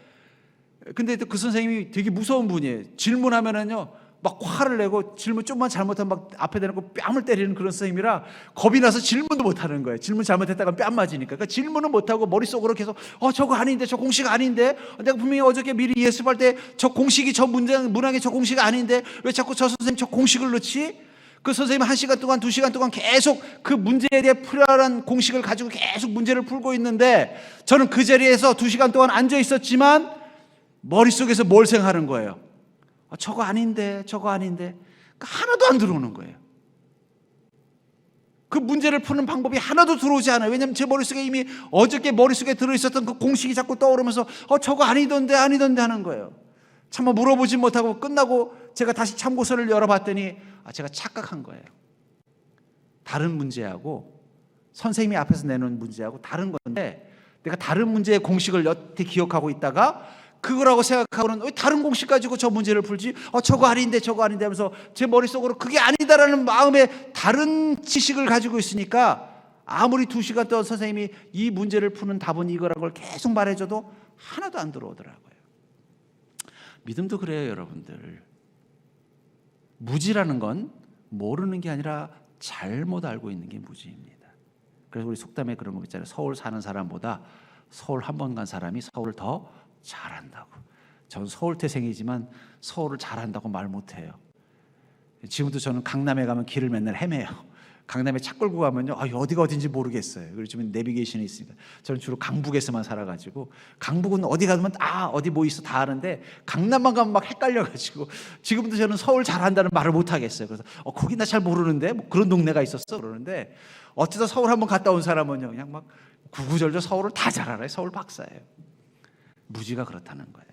근데 그 선생님이 되게 무서운 분이에요. 질문하면은요 막 화를 내고 질문 좀만 잘못하면 막 앞에 대놓고 뺨을 때리는 그런 선생님이라 겁이 나서 질문도 못하는 거예요. 질문 잘못했다가 뺨 맞으니까. 그러니까 질문은 못하고 머릿속으로 계속 저거 아닌데, 저 공식 아닌데, 내가 분명히 어저께 미리 예습할 때 저 공식이 저 문항에 저 공식 아닌데 왜 자꾸 저 선생님 저 공식을 넣지? 그 선생님 1시간 동안 2시간 동안 계속 그 문제에 대해 풀어라는 공식을 가지고 계속 문제를 풀고 있는데, 저는 그 자리에서 2시간 동안 앉아 있었지만 머릿속에서 뭘 생각하는 거예요? 저거 아닌데, 저거 아닌데. 하나도 안 들어오는 거예요. 그 문제를 푸는 방법이 하나도 들어오지 않아요. 왜냐하면 제 머릿속에 이미 어저께 머릿속에 들어있었던 그 공식이 자꾸 떠오르면서 저거 아니던데 하는 거예요. 차마 물어보지 못하고 끝나고 제가 다시 참고서를 열어봤더니 제가 착각한 거예요. 다른 문제하고 선생님이 앞에서 내놓은 문제하고 다른 건데, 내가 다른 문제의 공식을 여태 기억하고 있다가 그거라고 생각하고는 왜 다른 공식 가지고 저 문제를 풀지? 저거 아닌데 하면서 제 머릿속으로 그게 아니다라는 마음에 다른 지식을 가지고 있으니까 아무리 2시간 동안 선생님이 이 문제를 푸는 답은 이거라는 걸 계속 말해줘도 하나도 안 들어오더라고요. 믿음도 그래요, 여러분들. 무지라는 건 모르는 게 아니라 잘못 알고 있는 게 무지입니다. 그래서 우리 속담에 그런 거 있잖아요. 서울 사는 사람보다 서울 한 번 간 사람이 서울을 더 잘한다고. 저는 서울 태생이지만 서울을 잘한다고 말 못해요. 지금도 저는 강남에 가면 길을 맨날 헤매요. 강남에 차 끌고 가면요, 어디가 어딘지 모르겠어요. 그리고 지금 내비게이션이 있으니까. 저는 주로 강북에서만 살아가지고, 강북은 어디 가면 어디 뭐 있어 다 아는데 강남만 가면 막 헷갈려가지고 지금도 저는 서울 잘한다는 말을 못 하겠어요. 그래서 거기 나 잘 모르는데 뭐 그런 동네가 있었어 그러는데, 어쩌다 서울 한번 갔다 온 사람은요 그냥 막 구구절절 서울을 다 잘 알아요. 서울 박사예요. 무지가 그렇다는 거예요.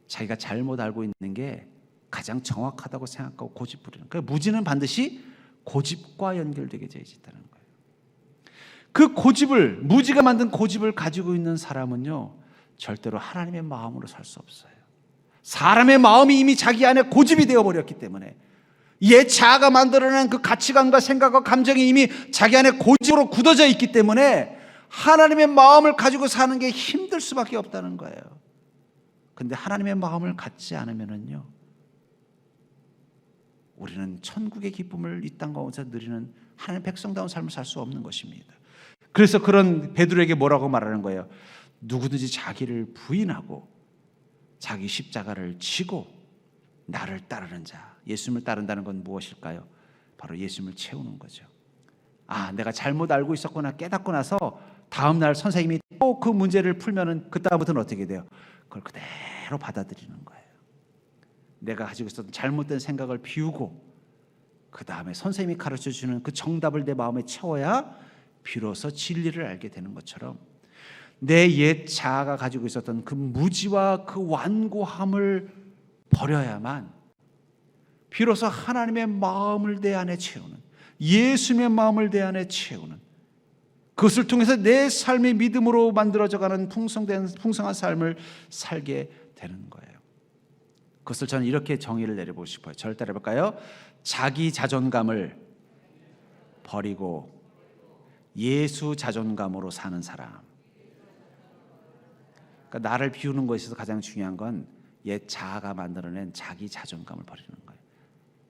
자기가 잘못 알고 있는 게 가장 정확하다고 생각하고 고집 부리는 거예요. 무지는 반드시 고집과 연결되게 되어 있다는 거예요. 그 고집을, 무지가 만든 고집을 가지고 있는 사람은요 절대로 하나님의 마음으로 살 수 없어요. 사람의 마음이 이미 자기 안에 고집이 되어버렸기 때문에, 옛 자아가 만들어낸 그 가치관과 생각과 감정이 이미 자기 안에 고집으로 굳어져 있기 때문에 하나님의 마음을 가지고 사는 게 힘들 수밖에 없다는 거예요. 근데 하나님의 마음을 갖지 않으면은요 우리는 천국의 기쁨을 이 땅 가운데 누리는 하나님의 백성다운 삶을 살 수 없는 것입니다. 그래서 그런 베드로에게 뭐라고 말하는 거예요? 누구든지 자기를 부인하고 자기 십자가를 지고 나를 따르는 자. 예수님을 따른다는 건 무엇일까요? 바로 예수님을 채우는 거죠. 내가 잘못 알고 있었구나 깨닫고 나서 다음 날 선생님이 또 그 문제를 풀면은 그 다음부터는 어떻게 돼요? 그걸 그대로 받아들이는 거예요. 내가 가지고 있었던 잘못된 생각을 비우고 그 다음에 선생님이 가르쳐주는 그 정답을 내 마음에 채워야 비로소 진리를 알게 되는 것처럼, 내 옛 자아가 가지고 있었던 그 무지와 그 완고함을 버려야만 비로소 하나님의 마음을 내 안에 채우는, 예수님의 마음을 내 안에 채우는, 그것을 통해서 내 삶이 믿음으로 만들어져가는 풍성한 삶을 살게 되는 거예요. 그것을 저는 이렇게 정의를 내려보고 싶어요. 저를 따라해볼까요? 자기 자존감을 버리고 예수 자존감으로 사는 사람. 그러니까 나를 비우는 것에서 가장 중요한 건 옛 자아가 만들어낸 자기 자존감을 버리는 거예요.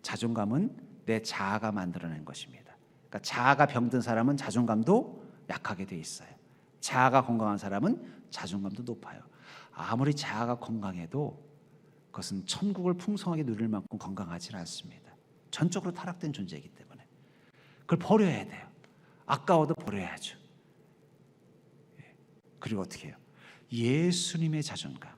자존감은 내 자아가 만들어낸 것입니다. 그러니까 자아가 병든 사람은 자존감도 약하게 돼 있어요. 자아가 건강한 사람은 자존감도 높아요. 아무리 자아가 건강해도 그것은 천국을 풍성하게 누릴 만큼 건강하지는 않습니다. 전적으로 타락된 존재이기 때문에 그걸 버려야 돼요. 아까워도 버려야죠. 그리고 어떻게 해요? 예수님의 자존감,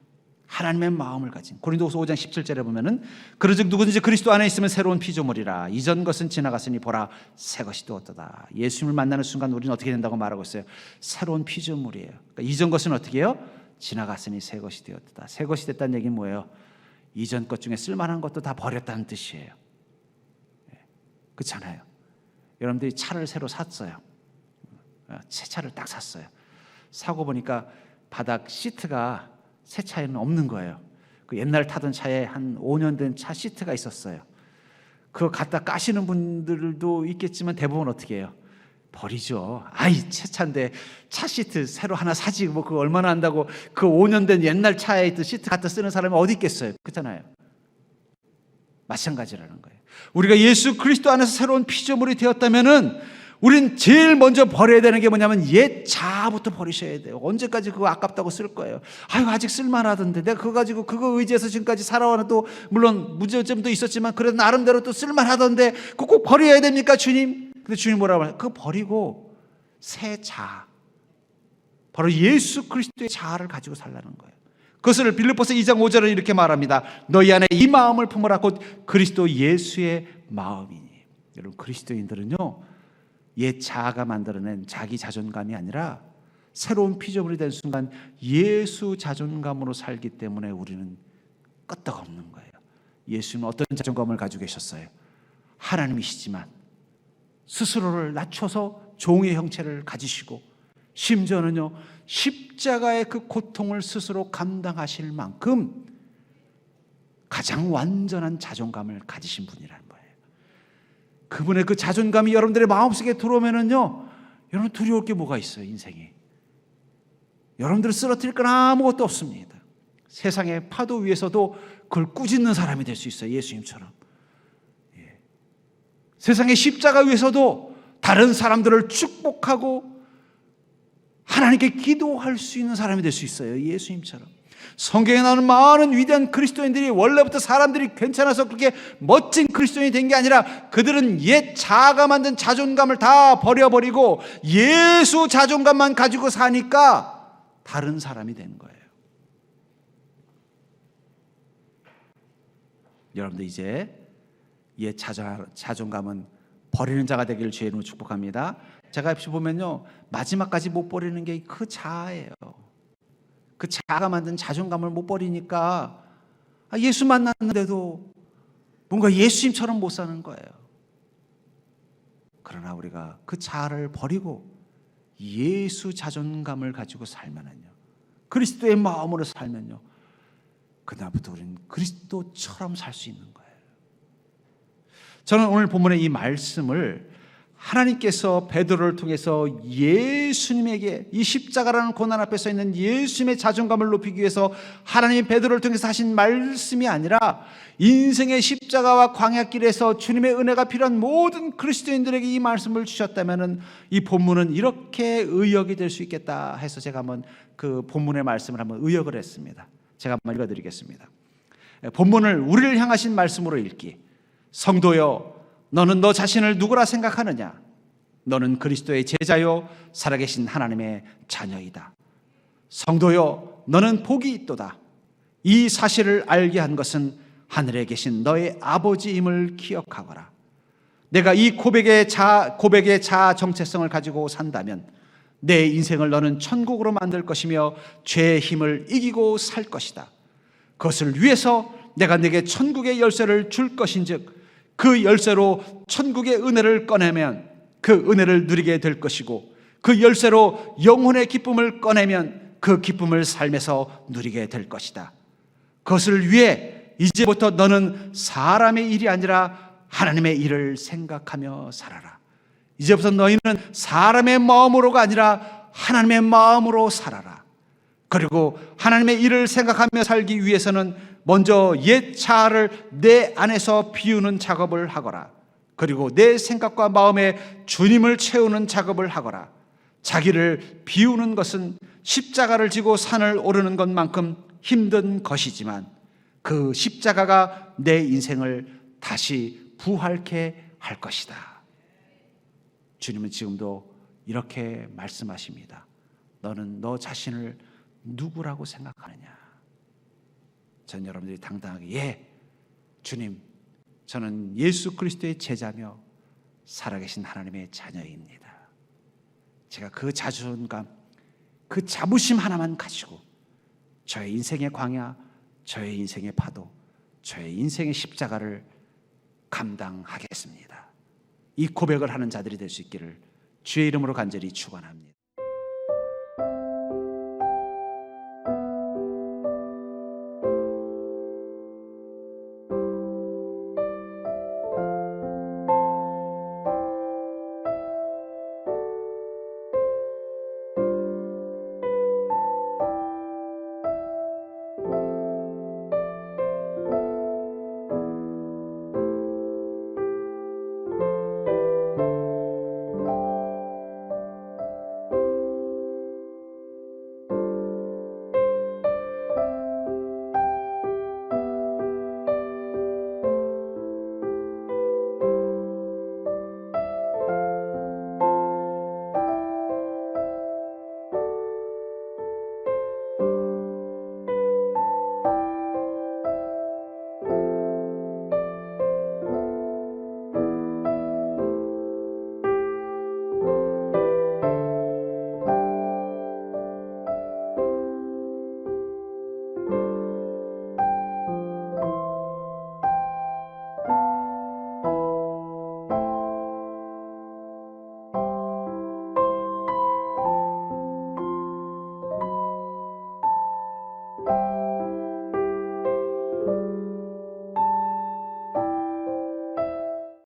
하나님의 마음을 가진, 고린도후서 5장 17절에 보면은 그러즉 누구든지 그리스도 안에 있으면 새로운 피조물이라 이전 것은 지나갔으니 보라 새 것이 되었도다. 예수님을 만나는 순간 우리는 어떻게 된다고 말하고 있어요? 새로운 피조물이에요. 그러니까 이전 것은 어떻게 해요? 지나갔으니 새 것이 되었도다. 새 것이 됐다는 얘기는 뭐예요? 이전 것 중에 쓸만한 것도 다 버렸다는 뜻이에요. 그렇잖아요. 여러분들이 차를 새로 샀어요. 새 차를 딱 샀어요. 사고 보니까 바닥 시트가 새 차에는 없는 거예요. 그 옛날 타던 차에 한 5년 된 차 시트가 있었어요. 그거 갖다 까시는 분들도 있겠지만 대부분 어떻게 해요? 버리죠. 아이 새 차인데 차 시트 새로 하나 사지 뭐 그거 얼마나 한다고 그 5년 된 옛날 차에 있던 시트 갖다 쓰는 사람이 어디 있겠어요? 그렇잖아요. 마찬가지라는 거예요. 우리가 예수 그리스도 안에서 새로운 피조물이 되었다면은 우린 제일 먼저 버려야 되는 게 뭐냐면 옛 자아부터 버리셔야 돼요. 언제까지 그거 아깝다고 쓸 거예요? 아유 아직 쓸만하던데 내가 그거 가지고 그거 의지해서 지금까지 살아와는 또 물론 문제점도 있었지만 그래도 나름대로 또 쓸만하던데 그거 꼭 버려야 됩니까 주님? 근데 주님 뭐라고 해요? 그거 버리고 새 자아, 바로 예수 그리스도의 자아를 가지고 살라는 거예요. 그것을 빌립보서 2장 5절을 이렇게 말합니다. 너희 안에 이 마음을 품으라 곧 그리스도 예수의 마음이니. 여러분 그리스도인들은요 옛 자아가 만들어낸 자기 자존감이 아니라 새로운 피조물이 된 순간 예수 자존감으로 살기 때문에 우리는 끄떡없는 거예요. 예수님은 어떤 자존감을 가지고 계셨어요? 하나님이시지만 스스로를 낮춰서 종의 형체를 가지시고 심지어는요 십자가의 그 고통을 스스로 감당하실 만큼 가장 완전한 자존감을 가지신 분이라는 거예요. 그분의 그 자존감이 여러분들의 마음속에 들어오면은요 여러분 두려울 게 뭐가 있어요? 인생에 여러분들을 쓰러뜨릴 건 아무것도 없습니다. 세상의 파도 위에서도 그걸 꾸짖는 사람이 될 수 있어요. 예수님처럼. 세상의 십자가 위에서도 다른 사람들을 축복하고 하나님께 기도할 수 있는 사람이 될 수 있어요. 예수님처럼. 성경에 나오는 많은 위대한 그리스도인들이 원래부터 사람들이 괜찮아서 그렇게 멋진 그리스도인이 된 게 아니라 그들은 옛 자아가 만든 자존감을 다 버려버리고 예수 자존감만 가지고 사니까 다른 사람이 된 거예요. 여러분들 이제 옛 자존감은 버리는 자가 되기를 주의 이름으로 축복합니다. 제가 옆에 보면요 마지막까지 못 버리는 게 그 자아예요. 그 자아가 만든 자존감을 못 버리니까 예수 만났는데도 뭔가 예수님처럼 못 사는 거예요. 그러나 우리가 그 자아를 버리고 예수 자존감을 가지고 살면은요 그리스도의 마음으로 살면요 그날부터 우리는 그리스도처럼 살 수 있는 거예요. 저는 오늘 본문의 이 말씀을 하나님께서 베드로를 통해서 예수님에게 이 십자가라는 고난 앞에 서 있는 예수님의 자존감을 높이기 위해서 하나님이 베드로를 통해서 하신 말씀이 아니라 인생의 십자가와 광야길에서 주님의 은혜가 필요한 모든 그리스도인들에게 이 말씀을 주셨다면 이 본문은 이렇게 의역이 될 수 있겠다 해서 제가 한번 그 본문의 말씀을 한번 의역을 했습니다. 제가 한번 읽어드리겠습니다. 본문을 우리를 향하신 말씀으로 읽기. 성도여 너는 너 자신을 누구라 생각하느냐? 너는 그리스도의 제자요 살아계신 하나님의 자녀이다. 성도여 너는 복이 있도다. 이 사실을 알게 한 것은 하늘에 계신 너의 아버지임을 기억하거라. 내가 이 고백의 자아 정체성을 가지고 산다면 내 인생을 너는 천국으로 만들 것이며 죄의 힘을 이기고 살 것이다. 그것을 위해서 내가 네게 천국의 열쇠를 줄 것인즉 그 열쇠로 천국의 은혜를 꺼내면 그 은혜를 누리게 될 것이고 그 열쇠로 영혼의 기쁨을 꺼내면 그 기쁨을 삶에서 누리게 될 것이다. 그것을 위해 이제부터 너는 사람의 일이 아니라 하나님의 일을 생각하며 살아라. 이제부터 너희는 사람의 마음으로가 아니라 하나님의 마음으로 살아라. 그리고 하나님의 일을 생각하며 살기 위해서는 먼저 옛 자아를 내 안에서 비우는 작업을 하거라. 그리고 내 생각과 마음에 주님을 채우는 작업을 하거라. 자기를 비우는 것은 십자가를 지고 산을 오르는 것만큼 힘든 것이지만 그 십자가가 내 인생을 다시 부활케 할 것이다. 주님은 지금도 이렇게 말씀하십니다. 너는 너 자신을 누구라고 생각하느냐? 전 여러분들이 당당하게 예, 주님, 저는 예수 그리스도의 제자며 살아계신 하나님의 자녀입니다. 제가 그 자존감, 그 자부심 하나만 가지고 저의 인생의 광야, 저의 인생의 파도, 저의 인생의 십자가를 감당하겠습니다. 이 고백을 하는 자들이 될 수 있기를 주의 이름으로 간절히 축원합니다.